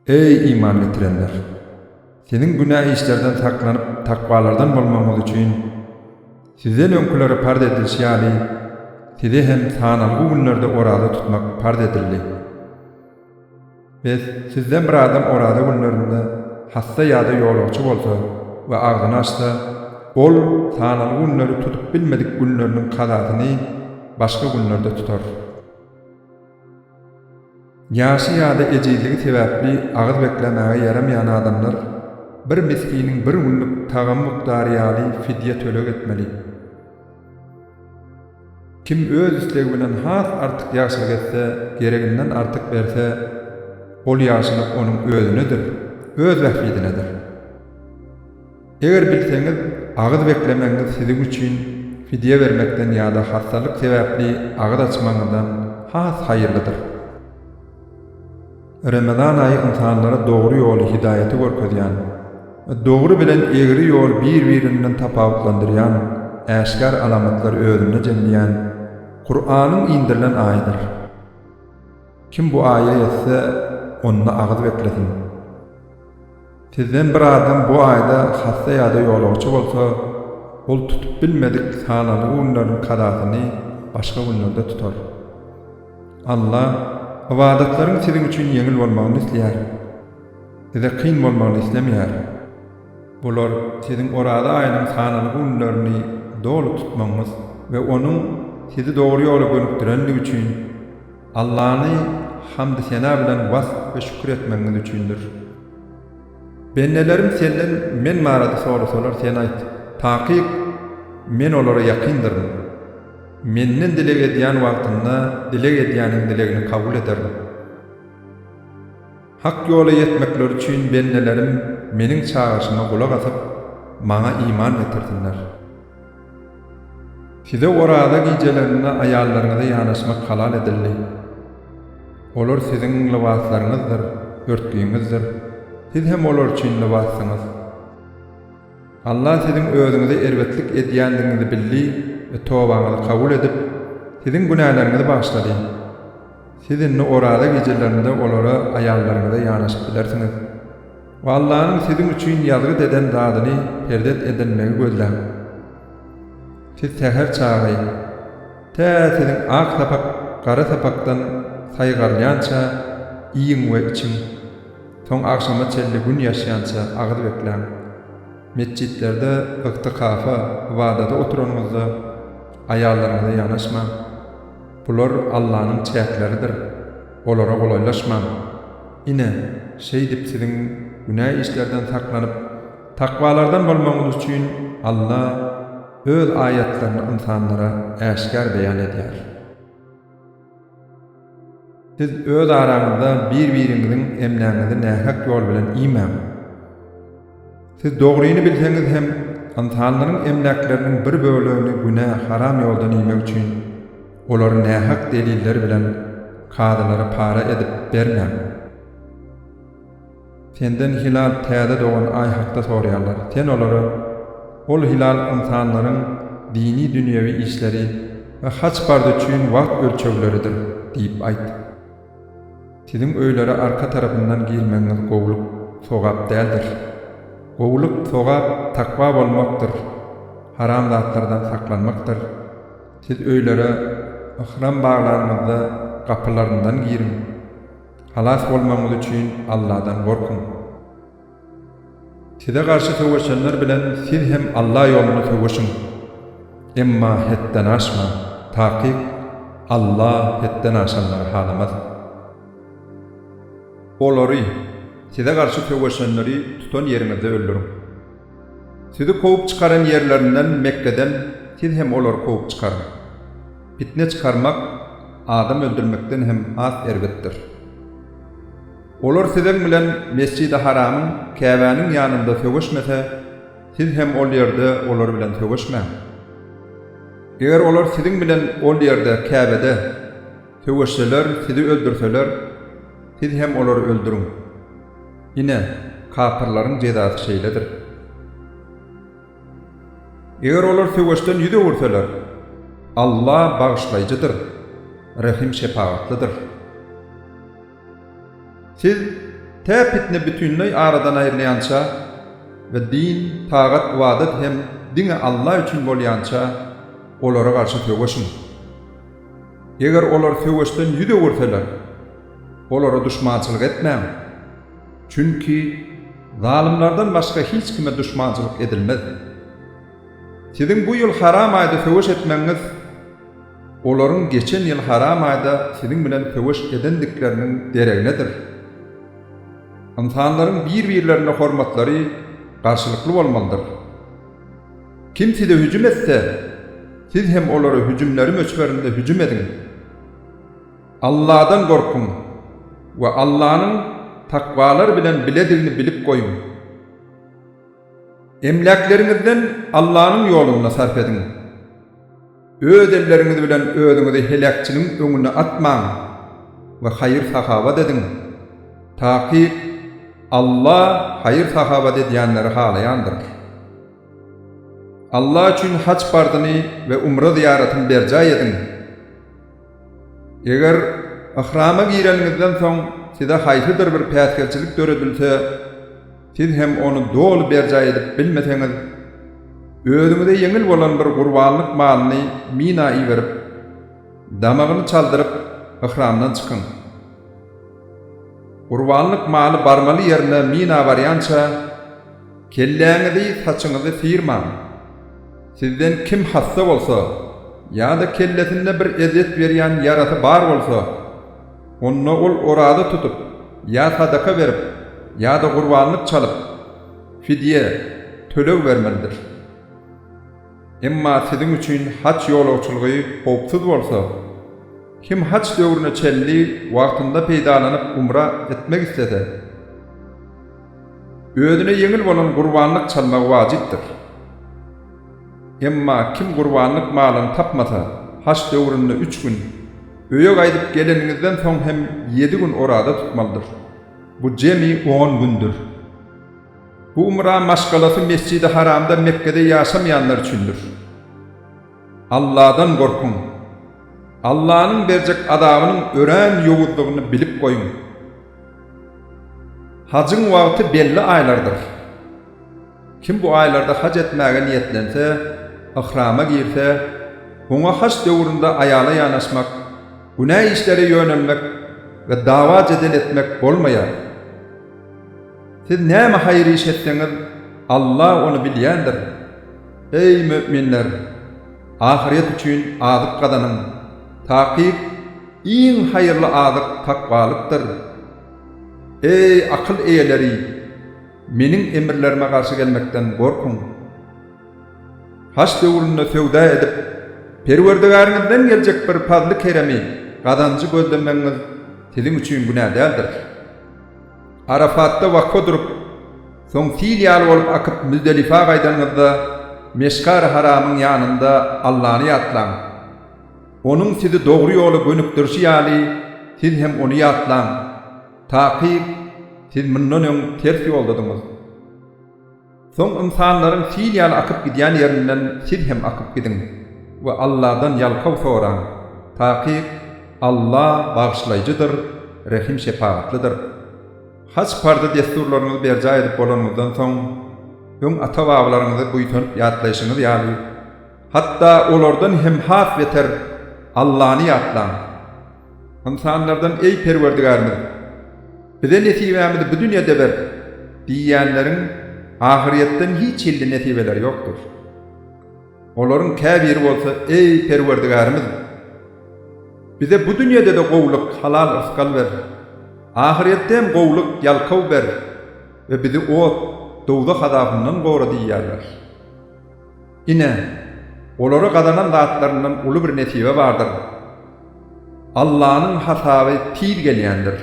Ey iman getirenler! Senin günah işlerden saklanıp takvalardan bolmaňyz üçin sizden öňkülere pard edilýäli, sizi hem sanalgy günlerde orada tutmak pard edildi. Biz sizden bir adam orada günlerinde hassa ýa-da ýolagçy bolsa we agzyny açsa, ol sanalgy günleri tutup bilmedik günleriniň kazasyny başga günlerde tutar. Ýaşy ýa-da ejizligi sebäpli agyz beklemäge ýaramaýan adamlar bir miskinin bir günlük tagam mukdary ýaly fidye tölek etmeli. Kim öz üslegi bilen has artyk ýaşalyk etse, gereginden artyk berse, ol ýaşalyk onuň özünedir, öz wähbidinedir. Eger bilseňiz, agyz beklemäňiz sizin üçin fidye bermekden ýa-da hassalyk sebäpli agyz açmaňyzdan has haýyrlydyr. Ramazan ayı insanlara doğru ýoly hidayeti görkezýän, doğru bilen egri ýol bir-birinden tapawutlandyrýan, äşkar alamatlar özüne jemleýän Kur'anyň indirilen aýydyr. Kim bu aýy etse, onda agyz beklesin. Sizden bir adam bu aýda hassa ýa-da ýolagçy bolsa, ol tutup bilmedik sanaly günleriň kazasyny başga günlerde tutar. Allah ibadatlaryň sizin üçin ýeňil bolmagyny isleýär. Size kyn bolmagyny islemýär. Bular sizin orada aýynyň sanaly günlerini dolu tutmaňyz we onuň sizi dogry ýola gönükdirenligi üçin Allahyny hamd sena bilen wasf we şükür etmeňiz üçindir. Bennelerim senden men marady sorasalar sen aýt. Takyk men olara ýakyndyryň. Menden dileg edýän wagtynda dileg edýäniň dilegini kabul ederim. Hak ýola ýetmekler üçin bennelerim meniň çağrışyma gulak asyp, maňa iman getirsinler. Size orada gijelerine aýallaryňyza ýanaşmak halal edildi. Olar sizin libaslaryňyzdyr, örtügiňizdir. Siz hem olar üçin libassyňyz. Allah sizin özüňize erwetlik edýänligiňizi bildi ve tobaňyzy kabul edip, sizin günahlarınızı bağışlady. Sizin orada gijelerinde olara aýallaryňyza ýanaşyp bilersiňiz. Ve Allah'ın sizin üçin ýazgy deden zadyny perdet edilmegi gözlän. Siz seher çagy, sizin ak sapak, gara sapakdan saýgarlýança iýiň we içiň, soň akşama çelli gün ýaşaýança agyz bekleň. Mescitlerde ıktikafa, ibadata oturanyňyzda aýallaryňyza ýanaşmaň. Bular Allah'ın çäkleridir. Olara golaylaşmaň. Ine şey dip sizin günah işlerden saklanyp takwalardan bolmaňyz üçin Allah öz aýatlaryny insanlara äşkar beýan edýär. Siz öz araňyzda bir-biriňiziň emläňizi nähak ýol bilen iýmäň. Siz dogryny bilseňiz hem insanlaryň emläkleriniň bir bölegini günah, haram ýoldan iýmek üçin olary nähak deliller bilen kadylara para edip bermäň. Senden hilal täze doğan ay hakda sorýarlar. Sen olara ol hilal insanlaryň dini dünýäwi işleri we haç bardy üçin wagt ölçegleridir diýip aýt. Sizin öýlere arka tarapyndan girmeňiz gowluk, sogap däldir. Gowluk, sogap takwa bolmakdyr. Haram zatlardan saklanmakdyr. Siz öýlere ihram baglaryňyzda kapylaryndan girin. Halas bolmaňyz üçin Allah'dan gorkun. Size garşy söwüşenler bilen siz hem Allah ýoluna söwüşiň. Emma hetden aşma, takyk Allah hetden aşanlar halamaz. Olary size garşy söwüşenleri tutan ýeriňizde öldürin. Sizi kovup çıkaran yerlerinden Mekke'den siz hem olary kovup çıkarın. Fitne çıkarmak adam öldürmekden hem az erwetdir. Olar sizin bilen Mescid-i Haramyň, Käbäniň ýanynda söwüşmese, siz hem ol ýerde olar bilen söwüşmäň. Eger olar sizin bilen ol ýerde Käbede söwüşseler, sizi öldürseler, siz hem olary öldürün. Ine kapyrlaryň jezasy şeýledir. Eger olar söwüşden ýüze gursalar, Allah bağışlayıcıdır, rahim şefaatlıdır. Siz täpitne bütünlüği aradan ayrılayança ve din, tağat, vadat hem dine Allah üçün bolyança olara karşı töweşin. Eger olar töweşden yüze görseler, olara düşmançylyk etmäň. Çünki zalimlardan başga hiç kime düşmançylyk edilmez. Sizin bu yıl haram ayda töweş etmeňiz, olaryň geçen yıl haram ayda sizin bilen töweş edendikleriniň dereginedir. İnsanlaryň bir-birlerine hormatlary garşylykly bolmalydyr. Kim size hüjüm etse, siz hem olara hüjümleri möçberinde hüjüm edin. Allah'dan korkun ve Allah'ın takvalar bilen biledigini bilip koyun. Emlaklerinizden Allah'ın yoluna sarf edin. Öz elleriniz bilen özüňizi helakçylyň öňüne atmaň ve hayır sahabat edin. Taky Allah hayır sahabat edýänleri halayandyr. Allah üçün haç bardyny ve umra ziyaretini berjay edin. Eger ihrama gireningizden soň size haýsydyr bir päsgelçilik döredilse, siz hem onu dolu berjay edip bilmeseňiz, özüňize yeňil bolan bir gurbanlyk malyny minaý berip, damagyny çaldyryp ihramdan çykyn. Gurbanlyk maly barmaly ýerine mina barýança, kelläňizi, saçyňyzy sıyırmaň. Sizden kim hassa bolsa, ýa-da kellesinde bir ezet berýän ýarasy bar bolsa, onu ol orada tutup, ýa sadaka berip, ýa-da gurbanlyk çalyp, fidye, tölew bermelidir. Emma sizin üçün haç ýolagçylygy howpsuz bolsa, kim haç döwrüne çelli wagtynda peýdalanyp umra etmek istese, özüne yeňil bolan gurbanlyk çalmak wajypdyr. Emma kim gurbanlyk malyny tapmasa, haç döwründe 3 gün, öýe gaýdyp geleningizden soň hem 7 gün orada tutmalydyr. Bu jemi 10 gündür. Bu umra maşgalasy Mescid-i Haramda Mekke'de ýaşamaýanlar üçindir. Allah'dan korkun. Allah'ın berjek adabynyň ören ýowuzlygyny bilip koyun. Hacyň wagty belli aýlardyr. Kim bu aýlarda hac etmäge niýetlense, ihrama girse, oňa haç döwründe aýala ýanaşmak, günäh işlere ýönelmek ve dawa jedel etmek bolmaýar. Siz näme haýry iş etseňiz, Allah onu bilýändir. Ey müminler! Ahiret üçün azyk gadanın, taky iň haýyrly azyk takvalykdyr. Ey akyl eýeleri! Meniň emirlerime garşy gelmekden gorkun. Haç döwründe sewda edip, Perwerdigaryňyzdan geljek bir fazly keremi, gadanjy gözlemeňiz siziň üçin günäh däldir. Arafatda wakfa durup, soň Silýal bolup akyp Müzdelifa gaýdanygynda Meşkar Haramyň ýanynda Allahny ýatlaň. Onuň sizi dogry ýola gönükdirşi ýaly siz hem onu ýatlaň. Taky siz mundan öň ters ýoldadyňyz. Soň insanlaryň Silýal akyp gidýän ýerinden siz hem akyp gidin we Allah'dan ýalkaw soraň. Taky Allah bagyşlaýjydyr, rahim şefaatlydyr. Haç parda desturlaryňyzy berjay edip bolanyndan soň öň ata-babalaryňyzy buýtunyp ýatlaýşyňyz ýaly, hatda olardan hem has beter Allahny ýatlaň. İnsanlardan ey Perwerdigarymyz, bize nesibämizi bu dünýede ber diýýänleriň ahiretden hiç illi nesibeleri ýokdur. Olaryň käbiri bolsa, ey Perwerdigarymyz, bize bu dünýede de gowluk, halal rızkal ber. Ahiretde hem gowluk, ýalkaw ber ve bizi o dowda hadafından gowra diýýärler. Ine, olara gadanan zatlaryndan uly bir nesibe bardyr. Allah'ın hasaby tiz gelýändir.